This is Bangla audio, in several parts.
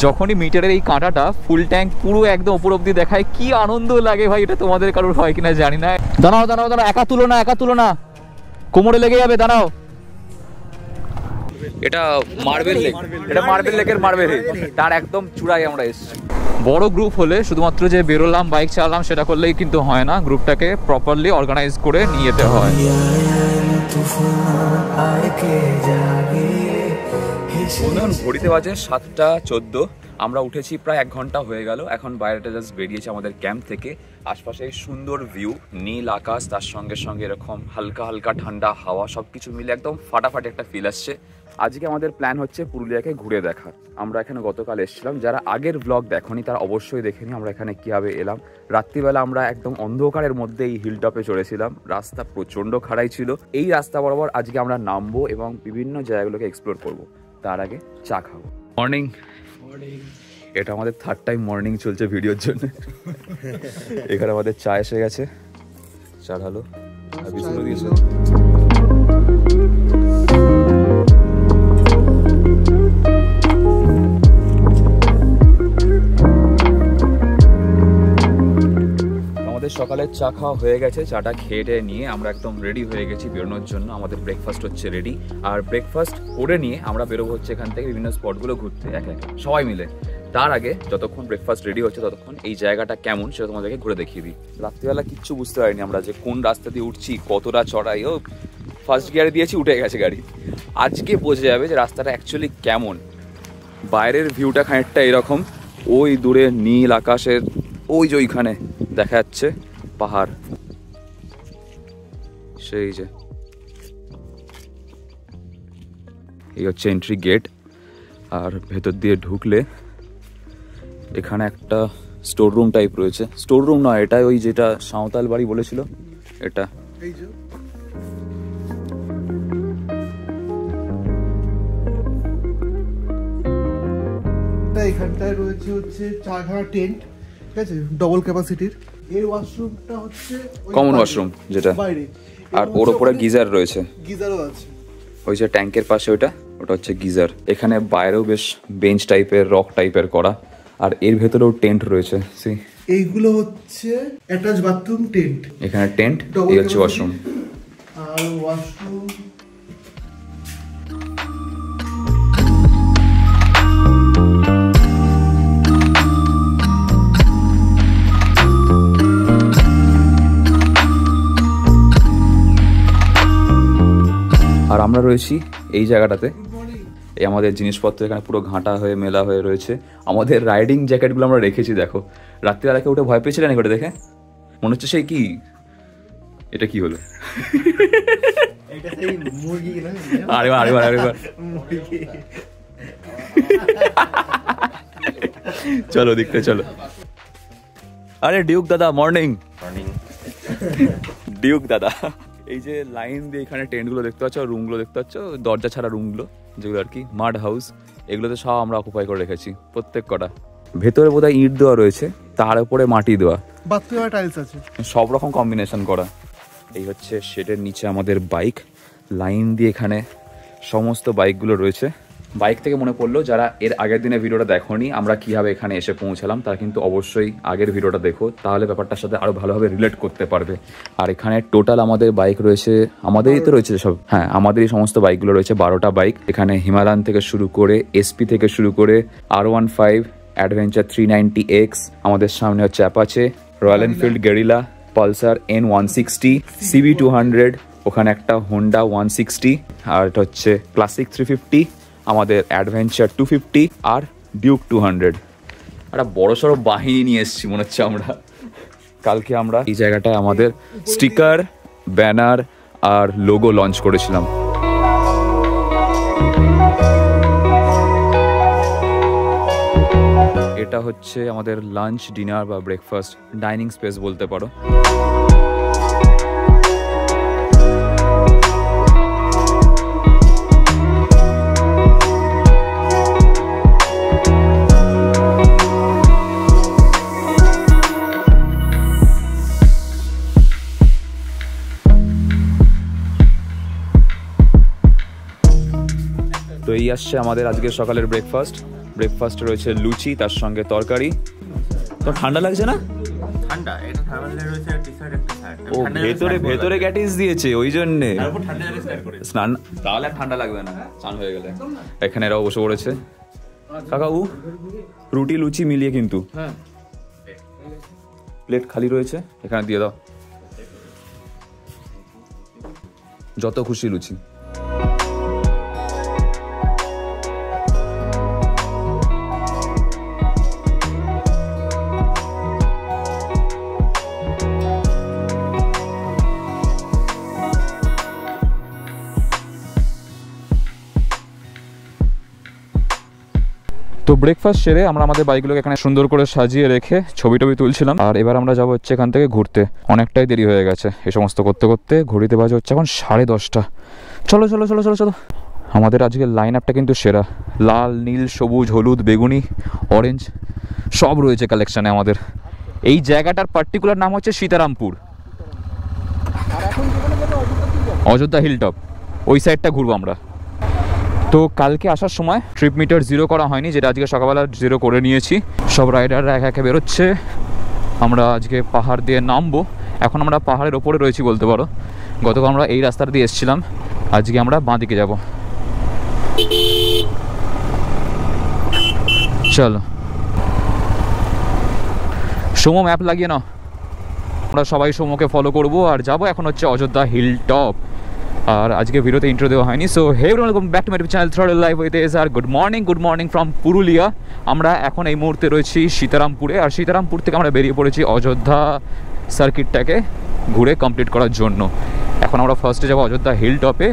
যখনই মিটারের এই কাঁটাটা ফুল ট্যাঙ্ক পুরো একদম উপর অব্দি দেখায় কি আনন্দ লাগে ভাই, এটা তোমাদের কারোর হয় কিনা জানি না। দাঁড়াও দাঁড়াও দাঁড়াও, একা তুলো না, কোমরে লেগে যাবে, দাঁড়াও। এটা মার্বেল লেক, এটা মার্বেল লেকের মার্বেল তার একদম চূড়ায় আমরা এসেছি। বড় গ্রুপ হলে শুধুমাত্র যে বেরোলাম বাইক চালালাম সেটা করলেই কিন্তু হয় না, গ্রুপটাকে প্রপারলি অর্গানাইজ করে নিয়ে যেতে হয়। ঘড়িতে বাজে 7:14, আমরা উঠেছি প্রায় 1 ঘন্টা হয়ে গেল। এখন বাইরেটা জাস্ট বেরিয়েছে আমাদের ক্যাম্প থেকে। আশপাশে সুন্দর ভিউ, নীল আকাশ, তার সঙ্গে সঙ্গে এরকম হালকা হালকা ঠান্ডা হাওয়া, সবকিছু মিলে একদম ফাটাফাটি একটা ফিল আসছে। আজকে আমাদের প্ল্যান হচ্ছে পুরুলিয়াকে ঘুরে দেখা। আমরা এখানে গতকাল এসেছিলাম, যারা আগের ব্লগ দেখোনি তারা অবশ্যই দেখে নি আমরা এখানে কীভাবে এলাম। রাত্রিবেলা আমরা একদম অন্ধকারের মধ্যে এই হিল টপে চড়েছিলাম, রাস্তা প্রচণ্ড খাড়াই ছিল। এই রাস্তা বরাবর আজকে আমরা নামবো এবং বিভিন্ন জায়গাগুলোকে এক্সপ্লোর করব। তার আগে চা খাবো। মর্নিং, এটা আমাদের 3rd টাইম মর্নিং চলছে ভিডিওর জন্য। এখানে আমাদের চা এসে গেছে, চা ঢালো, বিস্কুট দিয়েছে। সকালের চা খাওয়া হয়ে গেছে, চাটা খেয়ে নিয়ে আমরা একদম রেডি হয়ে গেছি বেরোনোর জন্য। আমাদের ব্রেকফাস্ট হচ্ছে রেডি, আর ব্রেকফাস্ট করে নিয়ে আমরা বেরোবো হচ্ছে এখান থেকে বিভিন্ন স্পটগুলো ঘুরতে একে একে সবাই মিলে। তার আগে যতক্ষণ ব্রেকফাস্ট রেডি হচ্ছে ততক্ষণ এই জায়গাটা কেমন সেটা তোমাদেরকে ঘুরে দেখিয়ে দিই। রাত্রিবেলা কিচ্ছু বুঝতে পারিনি আমরা যে কোন রাস্তা দিয়ে উঠছি, কতটা চড়াই। ও ফার্স্ট গিয়ারে দিয়েছি, উঠে গেছে গাড়ি। আজকে বোঝা যাবে যে রাস্তাটা অ্যাকচুয়ালি কেমন। বাইরের ভিউটা খানিকটা এরকম, ওই দূরে নীল আকাশের ওই যে ওইখানে দেখা যাচ্ছে পাহাড়, সেই যে এই হচ্ছে এন্ট্রি গেট। আর ভেতর দিয়ে ঢুকলে এখানে একটা স্টোর রুম টাইপ রয়েছে। স্টোর রুম নয়, এটা ওই যেটা সাঁওতাল বাড়ি বলেছিল এটা। এখানটায় রয়েছে হচ্ছে 4খানা টেন্ট, ঠিক আছে, ডবল ক্যাপাসিটির। এর ওয়াশরুমটা হচ্ছে কমন ওয়াশরুম যেটা বাইরে, আর ওর উপরে গিজার রয়েছে, গিজারও আছে ওই যে ট্যাঙ্কের পাশে ওটা হচ্ছে গিজার। এখানে বাইরেও বেশ বেঞ্চ টাইপের, রক টাইপের করা, আর এর ভেতরেও টেন্ট রয়েছে। এইগুলো হচ্ছে অ্যাটাচ বাথরুম টেন্ট, এখানে টেন্ট, এই হচ্ছে ওয়াশরুম। আর ওয়াশরুম আর আমরা রয়েছি এই জায়গাটাতে। এই আমাদের জিনিসপত্র এখানে পুরো ঘাঁটা হয়ে মেলা হয়ে রয়েছে। আমাদের রাইডিং জ্যাকেটগুলো আমরা রেখেছি, দেখো। রাত্রিবেলাকে ওটা ভয় পেয়েছিলেন এগুলো দেখে? মনে হচ্ছে সেই কি, এটা কি হলো? আরেবার চলো দেখতে চলো। আরে ডিউক দাদা, মর্নিং। ডিউক দাদা, এই যে লাইন দিয়ে এখানে টেন্টগুলো দেখতে পাচ্ছ, রুমগুলো দেখতে পাচ্ছ, দরজা ছাড়া রুমগুলো যেগুলো আর কি মাড হাউস, এগুলোতে সব আমরা অকুপাই করে রেখেছি প্রত্যেক কটা। ভেতরে বোধহয় ইট দেওয়া রয়েছে, তার উপরে মাটি দেওয়া, বাথরুমে টাইলস আছে, সব রকম কম্বিনেশন করা। এই হচ্ছে শেডের নিচে আমাদের বাইক, লাইন দিয়ে এখানে সমস্ত বাইকগুলো রয়েছে। বাইক থেকে মনে পড়লো, যারা এর আগের দিনে ভিডিওটা দেখোনি আমরা কিভাবে এখানে এসে পৌঁছালাম, তারা কিন্তু অবশ্যই আগের ভিডিওটা দেখো, তাহলে ব্যাপারটার সাথে আরো ভালোভাবে রিলেট করতে পারবে। আর এখানে টোটাল আমাদের বাইক রয়েছে, আমাদেরই তো রয়েছে সব, হ্যাঁ আমাদেরই সমস্ত বাইকগুলো রয়েছে, 12টা বাইক। এখানে হিমালয়ান থেকে শুরু করে এসপি থেকে শুরু করে R15, অ্যাডভেঞ্চার 390X, আমাদের সামনে হচ্ছে Apache, royal Enfield guerrilla, Pulsar N160, CB200, ওখানে একটা হোন্ডা 160, আর এটা হচ্ছে ক্লাসিক 350, আমাদের অ্যাডভেঞ্চার 250 আর ডিউক 200। একটা বড়সড় বাহিনী নিয়ে এসেছি মনে হচ্ছে আমরা। কালকে আমরা এই জায়গাটায় আমাদের স্টিকার, ব্যানার আর লোগো লঞ্চ করেছিলাম। এটা হচ্ছে আমাদের লাঞ্চ, ডিনার বা ব্রেকফাস্ট ডাইনিং স্পেস বলতে পারো। তো এই আসছে আমাদের আজকের সকালের ব্রেকফাস্ট। ব্রেকফাস্টে রয়েছে লুচি, তার সঙ্গে তরকারি। তো ঠান্ডা লাগছে না? ঠান্ডা, এটা থার্মাল রয়েছে টি-শার্ট একটা শার্ট। ও ভেতরে গ্যাটিস দিয়েছে ওই জন্য তারপর ঠান্ডা জলে স্টার্ট করে স্নান, তাহলে আর ঠান্ডা লাগবে না স্নান হয়ে গেলে। এখানে এরাও বসে পড়েছে। কাকাবু রুটি লুচি মিলিয়ে কিন্তু প্লেট খালি রয়েছে, এখানে দিয়ে দাও যত খুশি লুচি। তো ব্রেকফাস্ট সেরে আমরা আমাদের বাইকগুলোকে এখানে সুন্দর করে সাজিয়ে রেখে ছবি টবি তুলছিলাম। আর এবার আমরা যাবো হচ্ছে এখান থেকে ঘুরতে, অনেকটাই দেরি হয়ে গেছে এই সমস্ত করতে করতে। ঘড়িতে বাজে হচ্ছে এখন 10:30। চলো চলো চলো চলো চলো। আমাদের আজকের লাইন আপটা কিন্তু সেরা, লাল নীল সবুজ হলুদ বেগুনি অরেঞ্জ সব রয়েছে কালেকশানে আমাদের। এই জায়গাটার পার্টিকুলার নাম হচ্ছে সীতারামপুর, অযোধ্যা হিলটপ, ওই সাইডটা ঘুরবো আমরা। তো কালকে আসার সময় ট্রিপ মিটার 0 করা হয়নি, যেটা আজকে সকালবেলা 0 করে নিয়েছি। সব রাইডাররা একা একা বেরোচ্ছে, আমরা আজকে পাহাড় দিয়ে নামবো। এখন আমরা পাহাড়ের ওপরে রয়েছি বলতে পারো। গতকাল আমরা এই রাস্তাটা দিয়ে এসেছিলাম, আজকে আমরা বাঁ দিকে যাব। চলো সোমো ম্যাপ লাগিয়ে নাও, আমরা সবাই সোমোকে ফলো করবো আর যাবো। এখন হচ্ছে অযোধ্যা হিল টপ। আর আজকে ভিডিওতে ইন্ট্রো দেওয়া হয়নি। So hey welcome back to my channel throttle live with SR. Good morning from Purulia. আমরা এখন এই মুহূর্তে রয়েছি সীতারামপুরে, আর সীতারামপুর থেকে আমরা বেরিয়ে পড়েছি অযোধ্যা সার্কিটটাকে ঘুরে কমপ্লিট করার জন্য। এখন আমরা ফার্স্টে যাবো অযোধ্যা হিল টপে,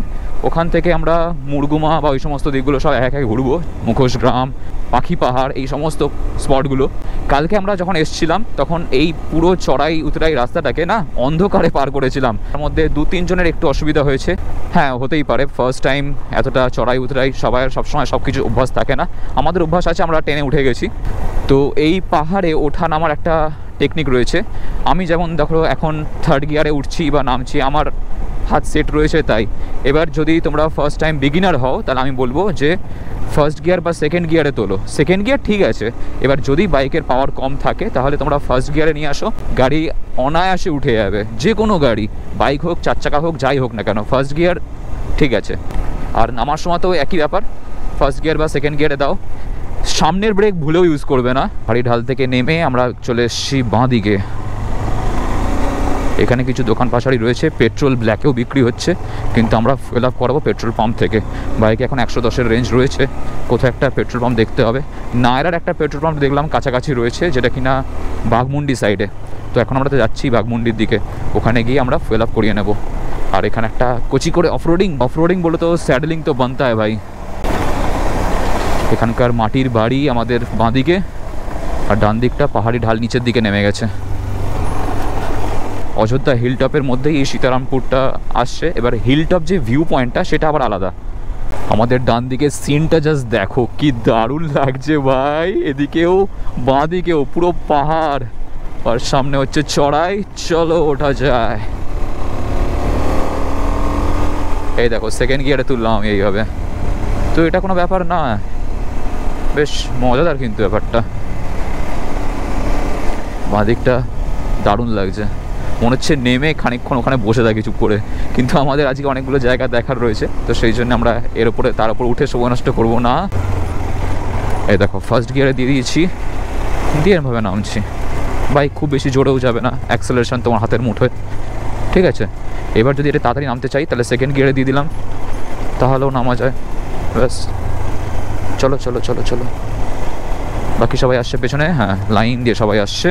ওখান থেকে আমরা মুরগুমা বা ওই সমস্ত দিকগুলো সব এক এক ঘুরবো, মুখোশ গ্রাম, পাখি পাহাড়, এই সমস্ত স্পটগুলো। কালকে আমরা যখন এসছিলাম তখন এই পুরো চড়াই উতরাই রাস্তাটাকে না অন্ধকারে পার করেছিলাম, তার মধ্যে 2-3 জনের একটু অসুবিধা হয়েছে। হ্যাঁ হতেই পারে, ফার্স্ট টাইম এতটা চড়াই উতরাই সবাই সবসময় সব কিছু অভ্যাস থাকে না। আমাদের অভ্যাস আছে, আমরা ট্রেনে উঠে গেছি। তো এই পাহাড়ে ওঠা নামার একটা টেকনিক রয়েছে। আমি যেমন দেখো এখন 3rd গিয়ারে উঠছি বা নামছি, আমার হাত সেট রয়েছে। তাই এবার যদি তোমরা ফার্স্ট টাইম বিগিনার হও তাহলে আমি বলবো যে ফার্স্ট গিয়ার বা সেকেন্ড গিয়ারে তোলো। সেকেন্ড গিয়ার ঠিক আছে, এবার যদি বাইকের পাওয়ার কম থাকে তাহলে তোমরা ফার্স্ট গিয়ারে নিয়ে আসো, গাড়ি অনায়াসে উঠে যাবে। যে কোনো গাড়ি, বাইক হোক 4 চাকা হোক যাই হোক না কেন, ফার্স্ট গিয়ার ঠিক আছে। আর নামার সময় তো একই ব্যাপার, ফার্স্ট গিয়ার বা সেকেন্ড গিয়ারে দাও। সামনের ব্রেক ভুলেও ইউজ করবে না। হাড়ি ঢাল থেকে নেমে আমরা চলে এসেছি বাঁ দিকে। এখানে কিছু দোকান পাশারি রয়েছে, পেট্রোল ব্ল্যাকেও বিক্রি হচ্ছে, কিন্তু আমরা ফিল আপ করাবো পেট্রোল পাম্প থেকে। বাইকে এখন 110-এর রেঞ্জ রয়েছে, কোথাও একটা পেট্রোল পাম্প দেখতে হবে। নায়রার একটা পেট্রোল পাম্প দেখলাম কাছাকাছি রয়েছে, যেটা কিনা বাঘমুন্ডি সাইডে। তো এখন আমরা তো যাচ্ছি বাঘমুন্ডির দিকে, ওখানে গিয়ে আমরা ফিল আপ করিয়ে নেব। আর এখানে একটা কোচি করে অফরোডিং বলে তো স্যাডলিং তো বানতে হয় ভাই। এখানকার মাটির বাড়ি আমাদের বাঁ দিকে, আর ডান দিকটা পাহাড়ি ঢাল নিচের দিকে নেমে গেছে। অযোধ্যা হিল টপের মধ্যেই এই সীতারামপুরটা আসছে। এবার হিল টপ যে ভিউ পয়েন্টটা সেটা আবার আলাদা। আমাদের ডান দিকে সিনটা জাস্ট দেখো, কি দারুণ লাগছে ভাই। এদিকেও বাঁ দিকেও পুরো পাহাড়, আর সামনে হচ্ছে চড়াই। চলো ওঠা যায়। এই দেখো সেকেন্ড গিয়ারে তুললাম আমি এইভাবে। তো এটা কোনো ব্যাপার না, বেশ মজাদার কিন্তু ব্যাপারটা। বাঁ দিকটা দারুণ লাগছে, মনে হচ্ছে নেমে খানিকক্ষণ ওখানে বসে থাকি চুপ করে। কিন্তু আমাদের আজকে অনেকগুলো জায়গা দেখার রয়েছে, তো সেই জন্য আমরা তার উপর উঠে সময় নষ্ট করবো না। এই দেখো ফার্স্ট গিয়ারে দিয়ে দিয়েছি, দিয়ে এরভাবে নামছি। বাইক খুব বেশি জোরেও যাবে না, অ্যাক্সেলারেশন তোমার হাতের মুঠোয়, ঠিক আছে। এবার যদি এটা তাড়াতাড়ি নামতে চাই তাহলে সেকেন্ড গিয়ারে দিয়ে দিলাম, তাহলেও নামা যায়। ব্যাস চলো চলো চলো চলো। বাকি সবাই আসছে পেছনে, হ্যাঁ লাইন দিয়ে সবাই আসছে।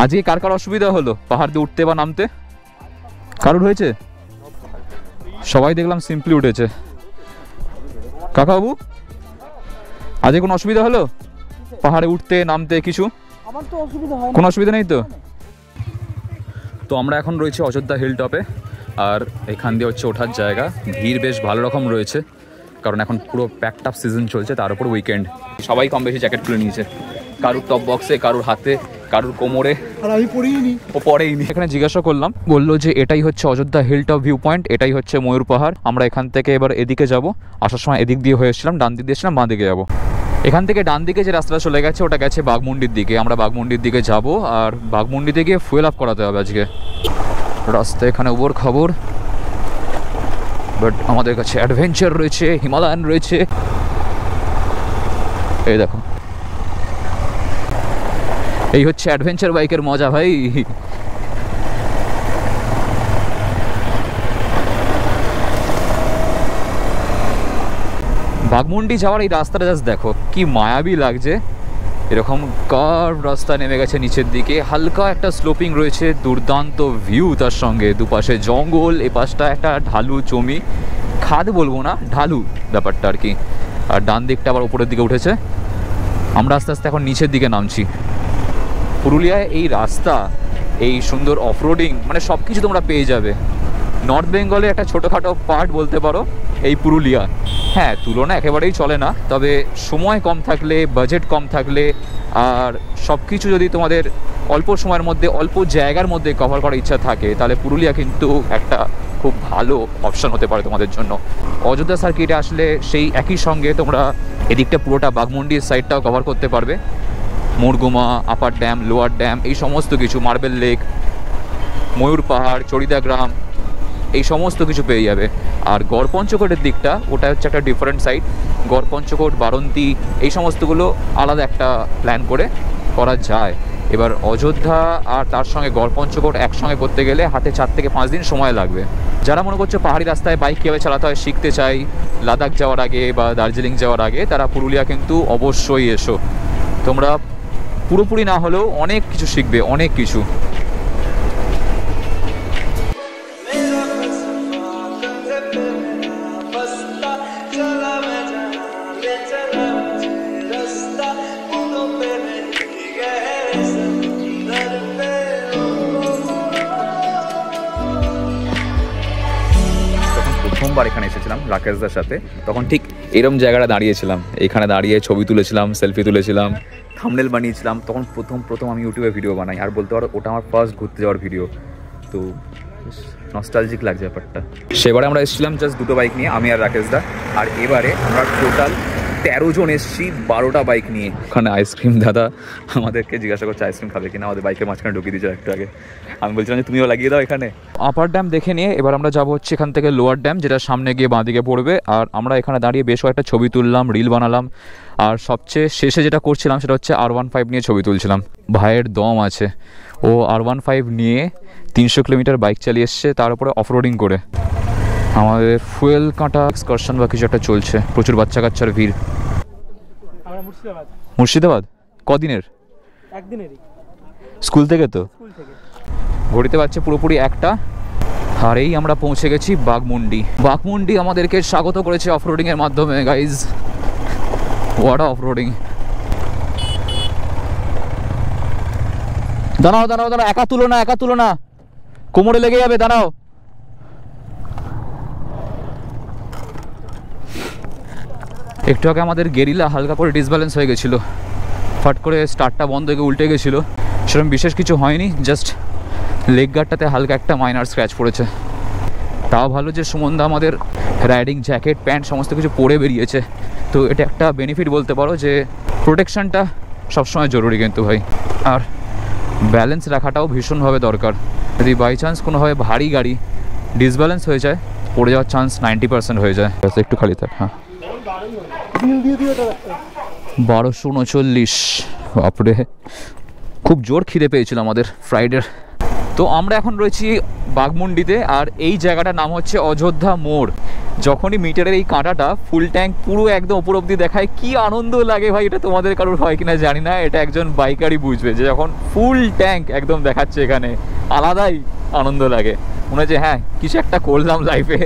আজকে কার কার অসুবিধা হলো পাহাড় দিয়ে উঠতে বা নামতে? কারোর হয়েছে? সবাই দেখলাম সিম্পলি উঠেছে। কাকাবাবু, আজকে কোনো অসুবিধা হলো পাহাড়ে উঠতে নামতে? কিছু আমার তো অসুবিধা হয় না, কোনো অসুবিধা নেই তো? তো আমরা এখন রয়েছি অযোধ্যা হিল টপে, আর এখান দিয়ে হচ্ছে ওঠার জায়গা। ভিড় বেশ ভালো রকম রয়েছে, কারণ এখন পুরো প্যাকড আপ সিজন চলছে, তার উপর উইকেন্ড। সবাই কম বেশি জ্যাকেট খুলে নিয়েছে, কারুর টপ বক্সে, কারুর হাতে, কারুর কোমরে, আর আমি পড়িনি। ও পরেইনি। এখানে জিজ্ঞাসা করলাম, বললো যে এটাই হচ্ছে Ayodhya hill top view point, এটাই হচ্ছে ময়ূর পাহাড়। আমরা এখান থেকে এবার এদিকে যাব। আসার সময় এদিক দিয়ে হয়ে এসেছিলাম, ডান দিক দিয়ে এসেছিলাম, বাঁ দিকে যাবো। এখান থেকে ডান দিকে যে রাস্তাটা চলে গেছে ওটা গেছে বাঘমুন্ডির দিকে। আমরা বাঘমুন্ডির দিকে যাব, আর বাঘমুন্ডিতে গিয়ে ফুয়েল আপ করাতে হবে আজকে। রাস্তা এখানে উবর খবর, বাট আমাদের কাছে অ্যাডভেঞ্চার রয়েছে, হিমালয়ান রয়েছে। এই দেখো, এই হচ্ছে অ্যাডভেঞ্চার বাইকের মজা ভাই। বাঘমুন্ডি যাওয়ার এই রাস্তাটা জাস্ট দেখো কি মায়াবী লাগছে। এরকম কার্ভ রাস্তা নেমে গেছে নিচের দিকে, হালকা একটা স্লোপিং রয়েছে, দুর্দান্ত ভিউ, তার সঙ্গে দুপাশে জঙ্গল, এ পাশটা একটা ঢালু জমি, খাদ বলবো না, ঢালু ব্যাপারটা আর কি। আর ডান দিকটা আবার উপরের দিকে উঠেছে। আমরা আস্তে আস্তে এখন নিচের দিকে নামছি। পুরুলিয়ায় এই রাস্তা, এই সুন্দর অফরোডিং, মানে সব কিছু তোমরা পেয়ে যাবে। নর্থ বেঙ্গলে একটা ছোটোখাটো পার্ট বলতে পারো এই পুরুলিয়া। হ্যাঁ, তুলনা একেবারেই চলে না, তবে সময় কম থাকলে, বাজেট কম থাকলে, আর সব কিছু যদি তোমাদের অল্প সময়ের মধ্যে অল্প জায়গার মধ্যে কভার করার ইচ্ছা থাকে, তাহলে পুরুলিয়া কিন্তু একটা খুব ভালো অপশান হতে পারে তোমাদের জন্য। অযোধ্যা সার্কিটে আসলে সেই একই সঙ্গে তোমরা এদিকটা পুরোটা বাঘমুন্ডির সাইডটাও কভার করতে পারবে। Murguma, upper dam, lower dam, এই সমস্ত কিছু, মার্বেল লেক, ময়ূর পাহাড়, চড়িদা গ্রাম, এই সমস্ত কিছু পেয়ে যাবে। আর গড়পঞ্চকোটের দিকটা, ওটা হচ্ছে একটা ডিফারেন্ট সাইড। গড়পঞ্চকোট, বারন্তি, এই সমস্তগুলো আলাদা একটা প্ল্যান করে করা যায়। এবার অযোধ্যা আর তার সঙ্গে গড়পঞ্চকোট একসঙ্গে করতে গেলে হাতে 4 থেকে 5 দিন সময় লাগবে। যারা মনে করছো পাহাড়ি রাস্তায় বাইক কীভাবে চালাতে হয় শিখতে চাই লাদাখ যাওয়ার আগে বা দার্জিলিং যাওয়ার আগে, তারা পুরুলিয়া কিন্তু অবশ্যই এসো। তোমরা পুরোপুরি না হলেও অনেক কিছু শিখবে, অনেক কিছু। প্রথমবার এখানে এসেছিলাম রাকেশদার সাথে, তখন ঠিক এরম জায়গাটা দাঁড়িয়েছিলাম, এখানে দাঁড়িয়ে ছবি তুলেছিলাম, সেলফি তুলেছিলাম, থাম্বনেল বানিয়েছিলাম। তখন প্রথম আমি ইউটিউবে ভিডিও বানাই, আর বলতে পারো ওটা আমার ফার্স্ট ঘুরতে যাওয়ার ভিডিও। তো নস্টালজিক লাগছে ব্যাপারটা। সেবারে আমরা এসেছিলাম জাস্ট 2টো বাইক নিয়ে, আমি আর রাকেশদা। আর এবারে আমরা টোটাল 13 জন এসেছি 12টা বাইক নিয়ে। ওখানে আইসক্রিম দাদা আমাদেরকে জিজ্ঞাসা করছে আইসক্রিম খাবে কিনা, আমাদের বাইকের মাঝখানে ঢুকিয়ে দিয়েছে একটু আগে। আমি বলছিলাম যে তুমিও লাগিয়ে দাও এখানে। আপার ড্যাম দেখে নিয়ে এবার আমরা যাবো হচ্ছে এখান থেকে লোয়ার ড্যাম, যেটা সামনে গিয়ে বাঁদিকে পড়বে। আর আমরা এখানে দাঁড়িয়ে বেশ কয়েকটা ছবি তুললাম, রিল বানালাম। আর সবচেয়ে শেষে যেটা করছিলাম সেটা হচ্ছে R15 নিয়ে ছবি তুলছিলাম। ভাইয়ের দম আছে, ও R15 নিয়ে 300 কিলোমিটার বাইক চালিয়ে এসছে, তার উপরে অফরোডিং করে। আমাদের ফুয়েল কাঁটা এক্সকারশন বা কিছু একটা চলছে, প্রচুর বাচ্চা কাচ্চার ভিড়। মুর্শিদাবাদ কদিনের? একদিনেরই। স্কুল থেকে তো? স্কুল থেকে। ঘড়িতে পাচ্ছে পুরোপুরি 1টা। আর এই আমরা পৌঁছে গেছি বাঘমুন্ডি। বাঘমুন্ডি আমাদেরকে স্বাগত করেছে অফরোডিং এর মাধ্যমে। Guys, what off-roading! দাঁড়াও দাঁড়াও দাঁড়াও, একা তুলো না, কোমরে লেগে যাবে, দাঁড়াও। একটু আগে আমাদের গেরিলা হালকা করে ডিসব্যালেন্স হয়ে গেছিলো, ফট করে স্টার্টটা বন্ধ হয়ে উল্টে গেছিলো। সেরকম বিশেষ কিছু হয়নি, জাস্ট লেগ গার্ডটাতে হালকা একটা মাইনার স্ক্র্যাচ পড়েছে। তাও ভালো যে সুমনদা আমাদের রাইডিং জ্যাকেট, প্যান্ট সমস্ত কিছু পরে বেরিয়েছে। তো এটা একটা বেনিফিট বলতে পারো, যে প্রোটেকশানটা সবসময় জরুরি কিন্তু ভাই। আর ব্যালেন্স রাখাটাও ভীষণভাবে দরকার। যদি বাই চান্স কোনোভাবে ভারী গাড়ি ডিসব্যালেন্স হয়ে যায়, পড়ে যাওয়ার চান্স 90% হয়ে যায়। একটু খালি থাক। হ্যাঁ, 1239। বাপরে, খুব জোর খিদে পেয়েছিল আমাদের ফ্রাইডের। তো আমরা এখন রয়েছি বাঘমুন্ডিতে, আর এই জায়গাটার নাম হচ্ছে অযোধ্যা মোড়। যখনই মিটারের এই কাঁটাটা ফুল ট্যাঙ্ক পুরো একদম উপর অব্দি দেখায়, কি আনন্দ লাগে ভাই! এটা তোমাদের কারোর হয় কিনা জানি না, এটা একজন বাইকারই বুঝবে যে যখন ফুল ট্যাঙ্ক একদম দেখাচ্ছে এখানে, আলাদাই আনন্দ লাগে। মনে হচ্ছে হ্যাঁ কিছু একটা করলাম লাইফে।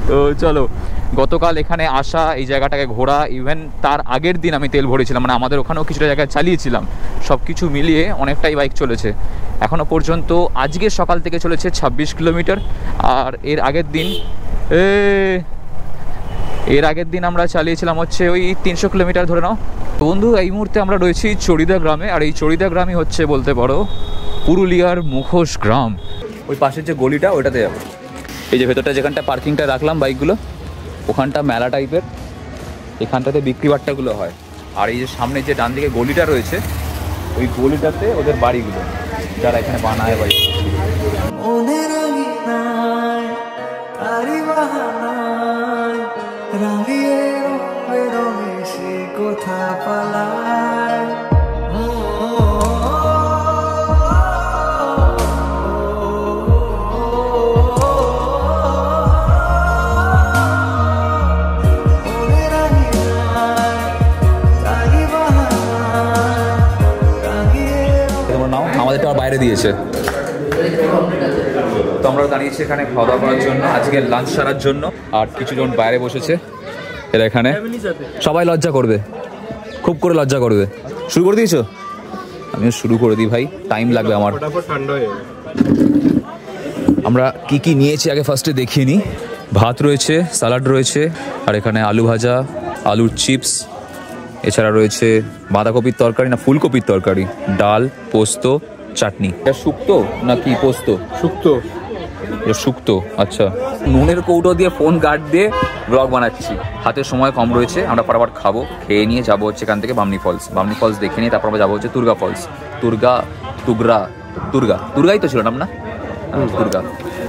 তো চলো, গতকাল এখানে আসা, এই জায়গাটাকে ঘোরা, ইভেন তার আগের দিন আমি তেল ভরেছিলাম, মানে আমাদের ওখানেও কিছুটা জায়গায় চালিয়েছিলাম, সব কিছু মিলিয়ে অনেকটাই বাইক চলেছে এখনও পর্যন্ত। আজকে সকাল থেকে চলেছে 26 কিলোমিটার, আর এর আগের দিন আমরা চালিয়েছিলাম হচ্ছে ওই 300 কিলোমিটার ধরে নাও। তো বন্ধু, এই মুহূর্তে আমরা রয়েছি চড়িদা গ্রামে, আর এই চড়িদা গ্রামই হচ্ছে বলতে পারো পুরুলিয়ার মুখোশ গ্রাম। ওই পাশের যে গলিটা ওইটাতে যাবো। এই যে ভেতরটা যেখানটা পার্কিংটা রাখলাম বাইকগুলো, ওখানটা মেলা টাইপের, এখানটাতে বিক্রি বাট্টাগুলো হয়। আর এই যে সামনে যে ডান দিকে গলিটা রয়েছে, ওই গলিটাতে ওদের বাড়িগুলো, যারা এখানে বানায় বাড়ি। আমাদেরটা বাইরে দিয়েছে, তো আমরা দাঁড়িয়েছি এখানে খাওয়া দাওয়া করার জন্য, আজকে লাঞ্চ সারার জন্য। আর কিছুজন বাইরে বসেছে, এরা এখানে সবাই লজ্জা করবে, খুব করে লজ্জা করবে। শুরু করে দিয়েছো? আমিও শুরু করে দিই ভাই, টাইম লাগবে আমার। আমরা কি কি নিয়েছি আগে ফার্স্টে দেখিয়ে নিই। ভাত রয়েছে, স্যালাড রয়েছে, আর এখানে আলু ভাজা, আলুর চিপস, এছাড়া রয়েছে বাঁধাকপির তরকারি না ফুলকপির তরকারি, ডাল, পোস্ত, চাটনি। এটা শুক্তো নাকি পোস্ত? শুক্তো। শুক্তো, আচ্ছা। নুনের কৌটো দিয়ে ফোন গার্ড দিয়ে ব্লগ বানাচ্ছি, হাতে সময় কম রয়েছে। আমরা ফটাফট খাবো, খেয়ে নিয়ে যাবো হচ্ছে এখান থেকে বামনি ফলস। বামনি ফলস দেখে নিয়ে তারপর আমরা যাবো হচ্ছে তুর্গা ফলস। তুর্গাই তো ছিল নাম না?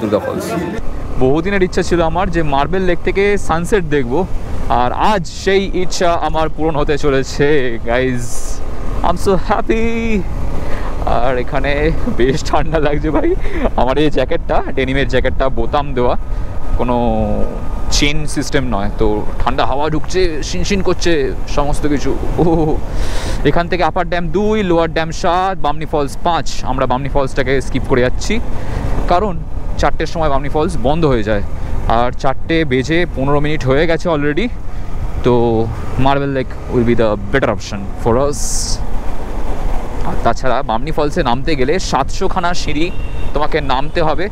তুর্গা ফলস। বহুদিনের ইচ্ছা ছিল আমার যে মার্বেল লেক থেকে সানসেট দেখবো, আর আজ সেই ইচ্ছা আমার পূরণ হতে চলেছে guys. I am so happy. আর এখানে বেশ ঠান্ডা লাগছে ভাই। আমার এই জ্যাকেটটা, ডেনিমের জ্যাকেটটা, বোতাম দেওয়া, কোনো চেন সিস্টেম নয়, তো ঠান্ডা হাওয়া ঢুকছে, শিনশিন করছে সমস্ত কিছু। ও এখান থেকে upper dam 2, lower dam 7, Bamni falls 5। আমরা বামনি ফলসটাকে স্কিপ করে যাচ্ছি, কারণ 4টের সময় বামনি ফলস বন্ধ হয়ে যায়, আর 4:15 হয়ে গেছে অলরেডি। তো marble lake will be the better option for us. আর তাছাড়া বামনি ফলসে নামতে গেলে 700খানা সিঁড়ি তোমাকে নামতে হবে,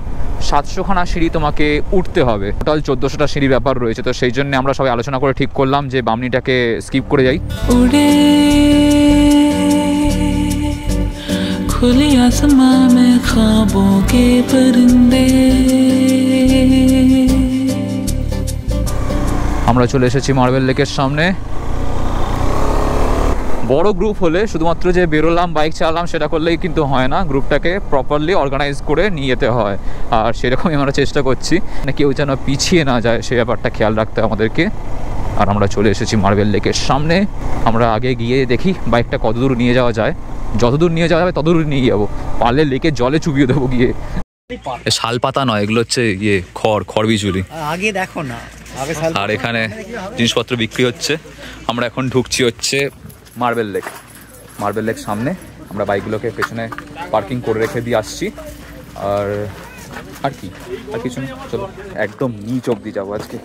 700খানা সিঁড়ি তোমাকে উঠতে হবে, টোটাল 1400টা সিঁড়ির ব্যাপার রয়েছে। তো সেই জন্য আমরা সবাই আলোচনা করে ঠিক করলাম যে বামনিটাকে স্কিপ করে যাই। खुली आसमां में ख्वाबों के परिंदे। আমরা চলে এসেছি মার্বেল লেকের সামনে। বড় গ্রুপ হলে শুধুমাত্র যে বেরোলাম বাইক চালালাম সেটা করলেই কিন্তু হয় না, গ্রুপটাকে প্রপারলি অর্গানাইজ করে নিয়ে যেতে হয়, আর সেরকমই আমরা চেষ্টা করছি, না কেউ যেন পিছিয়ে না যায় সেই ব্যাপারটা খেয়াল রাখতে আমাদেরকে। আর আমরা চলে এসেছি মার্বেল লেকের সামনে। আমরা আগে গিয়ে দেখি বাইকটা কতদূর নিয়ে যাওয়া যায়, যতদূর নিয়ে যাওয়া যাবে ততদূর নিয়ে যাবো, পারলে লেকে জলে চুবিয়ে দেবো গিয়ে। শাল পাতা নয়, এগুলো হচ্ছে ইয়ে খড় বিচুলি। আগে দেখো না। আর এখানে জিনিসপত্র বিক্রি হচ্ছে। আমরা এখন ঢুকছি হচ্ছে মার্বেল লেক সামনে। আমরা বাইকগুলোকে পেছনে পার্কিং করে রেখে দিয়ে আসছি। আর কিছু না, চলো একদম নিচ অব্দি যাবো আজকে।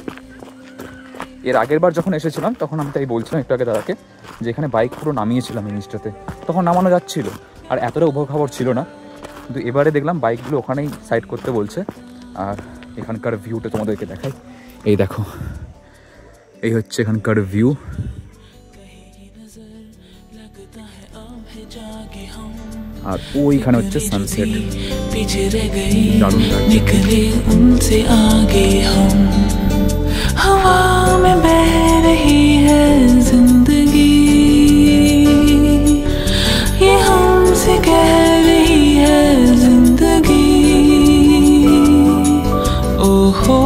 এর আগের বার যখন এসেছিলাম তখন আমি তাই বলছিলাম একটু আগে দাদাকে যে এখানে বাইক পুরো নামিয়েছিলাম এই নিচটাতে, তখন নামানো যাচ্ছিল আর এতটা উবড়খাবড় ছিল না, কিন্তু এবারে দেখলাম বাইকগুলো ওখানেই সাইড করতে বলছে। আর এখানকার ভিউটা তোমাদেরকে দেখাই, এই দেখো, এই হচ্ছে এখানকার ভিউ। আর ওইখানে হচ্ছে সানসেট, দারুণ লাগছে। हवा में बह रही है जिंदगी, ये हमसे कह रही है जिंदगी। ओहो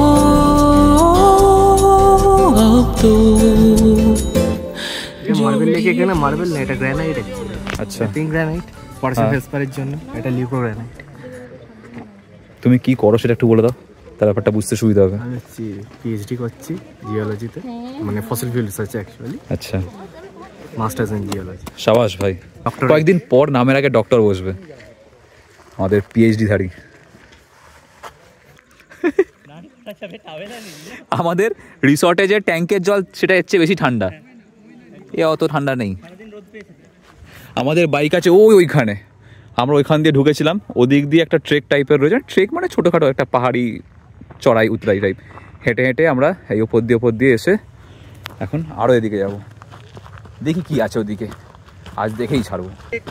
अब तो মার্বেল লেকে এখানে মার্বেল না, এটা গ্রানাইট। আচ্ছা, পিঙ্ক গ্রানাইট ফেসপারের জন্য, এটা লিউকো গ্রানাইট। তুমি কি করো সেটা একটু বলে দাও, তার ব্যাপারটা বুঝতে সুবিধা হবে। আমি পিএইচডি করছি জিওলজিতে, মানে ফসিল ফিউল রিসার্চ অ্যাকচুয়ালি। আচ্ছা, মাস্টার্স ইন জিওলজি। সাবাস ভাই, কয়েকদিন পর নামের আগে ডক্টর বসবে আমাদের পিএইচডি ধারী। আমাদের রিসর্টে যে ট্যাঙ্কের জল সেটা এর চেয়ে বেশি ঠান্ডা, এ অত ঠান্ডা নেই। আমাদের বাইক আছে ওইখানে, আমরা ওইখান দিয়ে ঢুকেছিলাম। ওদিক দিয়ে একটা ট্রেক টাইপের রয়েছে, ট্রেক মানে ছোটোখাটো একটা পাহাড়ি চড়াই উতরাই টাইপ। হেঁটে হেঁটে আমরা এই ওপর দিয়ে এসে এখন আরও এদিকে যাব, দেখি কি আছে ওদিকে, আজ দেখেই ছাড়বো।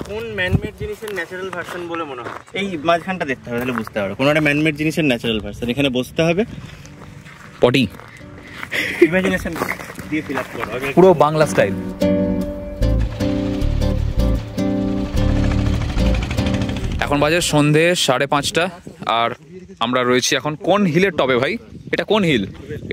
কোন ম্যানমেড জিনিসের ন্যাচারাল ভার্সন বলে মনে হয়? এই মাঝখানটা দেখতে হবে, তাহলে বুঝতে পারবে কোনো একটা ম্যানমেড জিনিসের ন্যাচারাল ভার্সন। এখানে বসতে হবে, পটি ইমাজিনেশন দিয়ে ফিল আপ করো, পুরো বাংলা স্টাইল। এখন বাজে সন্ধে 5:30 আর আমরা রয়েছি এখন কোন হিলের টপে ভাই? এটা কোন হিল?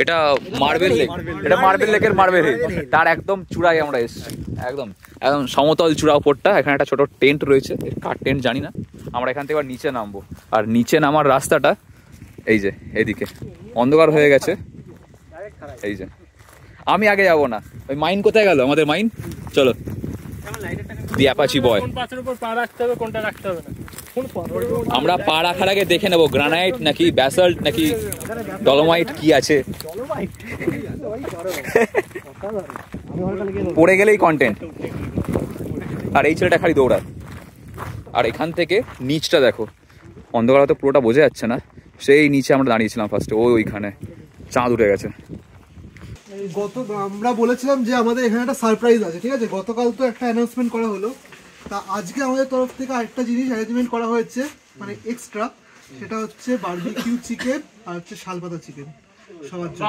এটা মার্বেল লেক। এটা মার্বেল লেকের মার্বেল হিল, তার একদম চূড়ায় আমরা এসেছি, একদম একদম সমতল চূড়া উপরটা। এখানে একটা ছোট টেন্ট রয়েছে, কার টেন্ট জানি না। আমরা এখান থেকে এবার নিচে নামবো, আর নিচে নামার রাস্তাটা এই যে এদিকে অন্ধকার হয়ে গেছে। এই যে আমি আগে যাবো না, ওই মাইন কোথায় গেল আমাদের মাইন? চলো দি অ্যাপাচি বয়। আমরা পা রাখার আগে দেখে নেবো গ্রানাইট নাকি ব্যাসল্ট নাকি ডলোমাইট কি আছে, পড়ে গেলেই কন্টেন্ট। আর এই ছেলেটা খালি দৌড়ায়। আর এখান থেকে নিচটা দেখো, অন্ধকার হয়তো পুরোটা বোঝা যাচ্ছে না, সেই নিচে আমরা দাঁড়িয়েছিলাম ফার্স্টে, ওইখানে চাঁদ উঠে গেছে। আমরা বলেছিলাম যে আমাদের এখানে একটা সারপ্রাইজ আছে, ঠিক আছে? গতকাল তো একটা অ্যানাউন্সমেন্ট করা হলো, তা আজকে আমাদের তরফ থেকে আরেকটা জিনিস অ্যারেঞ্জমেন্ট করা হয়েছে, মানে এক্সট্রা। সেটা হচ্ছে বারবিকিউ চিকেন আর হচ্ছে শালপাতা চিকেন সবার জন্য।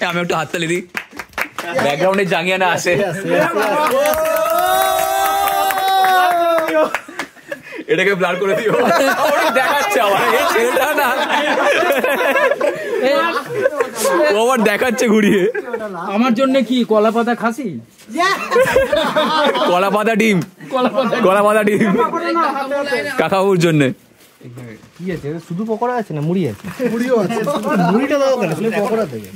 আমি একটু হাততালি দিই, ব্যাকগ্রাউন্ডে জাঙ্গিয়ানা আসে। এটাকে ব্লার করে দিও, দেখাচ্ছে আমার এই ছেলেটা না, ও আবার দেখাচ্ছে ঘুরিয়ে। আমার জন্য কি কলা পাতা খাসি, কলা পাতা ডিম, কলা পাতা ডিম কাকাবুর জন্য। কি আছে শুধু পকোড়া আছে না মুড়ি আছে? মুড়িও আছে। মুড়িটা দাও কেন, শুধু পকোড়া থেকে।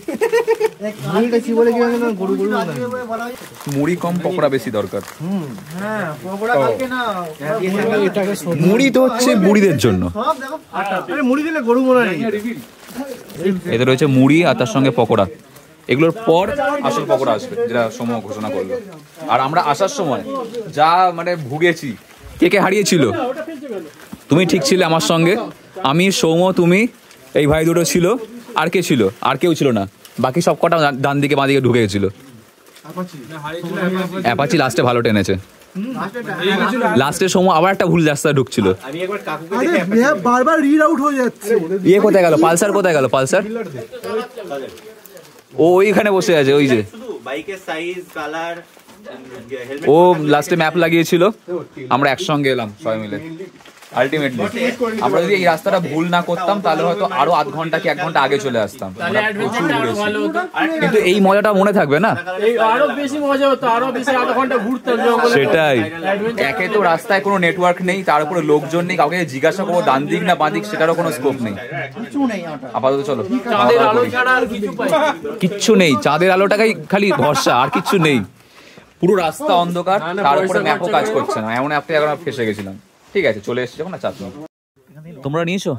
মুড়িটা কি বলে কি জানেন না, গরু গরু মুড়ি কম পকোড়া বেশি দরকার। হ্যাঁ পকোড়া কালকে না, এটাকে মুড়ি তো হচ্ছে বুড়িদের জন্য, আরে মুড়ি দিলে গরু মনে নেই। এতে রয়েছে মুড়ি আর তার সঙ্গে পকোড়া। এগুলোর পর আসল পকোড়া আসবে, যেটা সময় ঘোষণা করলো। আর আমরা আসার সময় যা মানে ভুগেছি। কে কে হারিয়েছিল? তুমি ঠিক ছিলে আমার সঙ্গে, আমি, সৌম, তুমি, এই ভাই দুটো ছিল, আর কে ছিল? আর কেউ ছিল না, বাকি সব কটা ডান দিকে বাঁ দিকে ঢুকে গেছিল। অ্যাপাচি লাস্টে ভালো টেনেছে, লাস্টের সময় আবার একটা ভুল রাস্তায় ঢুকছিল। বারবার রিড আউট হয়ে যাচ্ছে। ইয়ে কোথায় গেল? পালসার কোথায় গেল? পালসার ও ওইখানে বসে আছে, ওই যে বাইকের সাইজ কালার ও লাস্টে ম্যাপ লাগিয়েছিল, আমরা একসঙ্গে এলাম সবাই মিলে। আলটিমেটলি আমরা যদি এই রাস্তাটা ভুল না করতাম তাহলে হয়তো আরো আধ ঘন্টা কি 1 ঘন্টা আগে চলে আসতাম। কিন্তু এই মজাটা মনে থাকবে না, আরো বেশি মজা হতো, আরো বেশি আধা ঘন্টা ঘুরতাম। সেটাই। একে তো রাস্তায় কোনো নেটওয়ার্ক নেই, তার উপরে লোকজন নেই, কাউকে জিজ্ঞাসা করবো ডান দিক না বাঁ দিক সেটারও কোনো স্কোপ নেই। আপাতত চলো, কিচ্ছু নেই, চাঁদের আলোটাকেই খালি ভরসা, আর কিচ্ছু নেই। পুরো রাস্তা অন্ধকার, তার উপরে ম্যাপও কাজ করছে না, এমন একটা এখন ফেসে গেছিলাম। ঠিক আছে, চলে এসেছি যখন না, চাপ তোমরা নিয়েছো?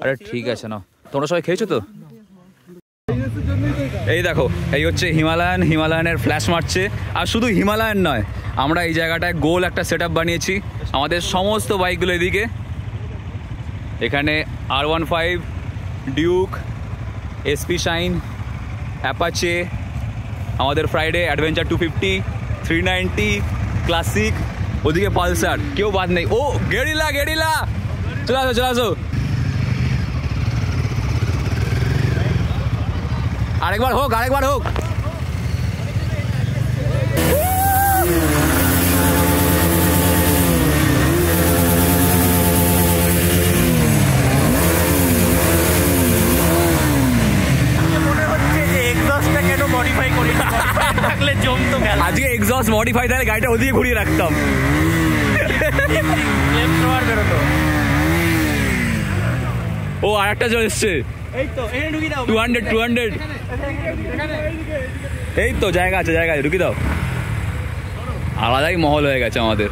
আরে ঠিক আছে না, তোমরা সবাই খেয়েছো তো? এই দেখো, এই হচ্ছে হিমালয়ানের ফ্ল্যাশ মারছে। আর শুধু হিমালয়ান নয়, আমরা এই জায়গাটায় গোল একটা সেট আপ বানিয়েছি আমাদের সমস্ত বাইকগুলো এদিকে। এখানে R15, Duke, SP shine, Apache, আমাদের ফ্রাইডে অ্যাডভেঞ্চার 250, 390, ক্লাসিক, ওদিকে পালসার, কেউ বাদ নেই। ও গেরিলা, গেরিলা চলে আসো, চলে আসো। আরেকবার হোক, আরেকবার হোক। আজকে এক্সস্ট মডিফাই তাহলে গাড়িটা ওদিকে ঘুরিয়ে রাখতাম। ও আর একটা চলে এসছে, 200। এই তো জায়গা আছে, জায়গা আছে, ঢুকি দাও। আলাদাই মহল হয়ে গেছে আমাদের।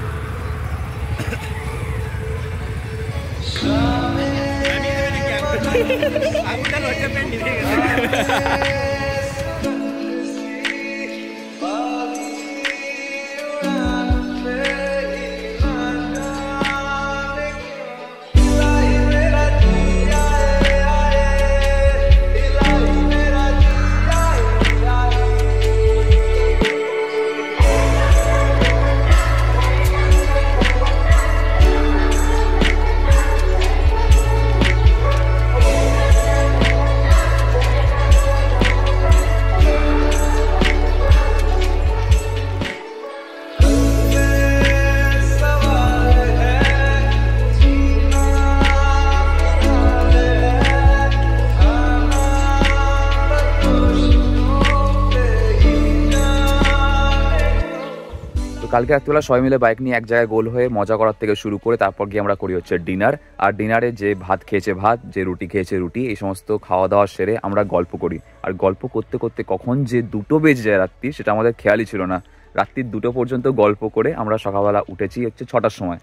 কালকে রাত্রিবেলা সবাই মিলে বাইক নিয়ে এক জায়গায় গোল হয়ে মজা করার থেকে শুরু করে তারপর গিয়ে আমরা করি হচ্ছে ডিনার। আর ডিনারে যে ভাত খেয়েছে ভাত, যে রুটি খেয়েছে রুটি, এই সমস্ত খাওয়া দাওয়া সেরে আমরা গল্প করি। আর গল্প করতে করতে কখন যে 2টো বেজে যায় রাত্রি সেটা আমাদের খেয়ালই ছিল না। রাত্রির 2টো পর্যন্ত গল্প করে আমরা সকালবেলা উঠেছি হচ্ছে 6টার সময়।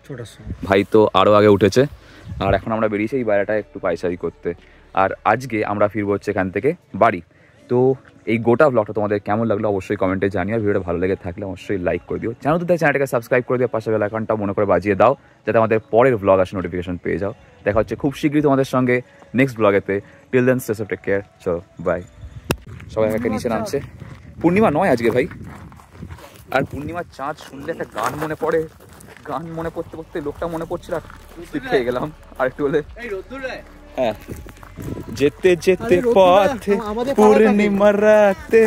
ভাই তো আরও আগে উঠেছে। আর এখন আমরা বেরিয়েছি এই বাইরেটা একটু পায়চারি করতে। আর আজকে আমরা ফিরবো হচ্ছে এখান থেকে বাড়ি। তো এই গোটা ব্লগটা তোমাদের কেমন লাগলো অবশ্যই কমেন্টে জানিও। ভিডিওটা ভালো লেগে থাকলে অবশ্যই লাইক করে দিও। চ্যানেলটাকে সাবস্ক্রাইব করে দিও, পাশে বেল আইকনটা মনে করে বাজিয়ে দাও যাতে আমাদের পরের ব্লগ আসে নোটিফিকেশন পেয়ে যাও। দেখা হচ্ছে খুব শীঘ্রই তোমাদের সঙ্গে নেক্সট ব্লগেতে। Till then stay safe, take care, চলো বাই। সবাই একে নিচে নামছে। পূর্ণিমা নয় আজকে ভাই। আর পূর্ণিমার চাঁদ শুনলে একটা গান মনে পড়ে। গান মনে পড়তে পড়তে লোকটা মনে পড়ছিল আর স্লিপ খেয়ে গেলাম। আর একটু হলে হ্যাঁ, যেতে যেতে পথে পূর্ণিমা রাতে।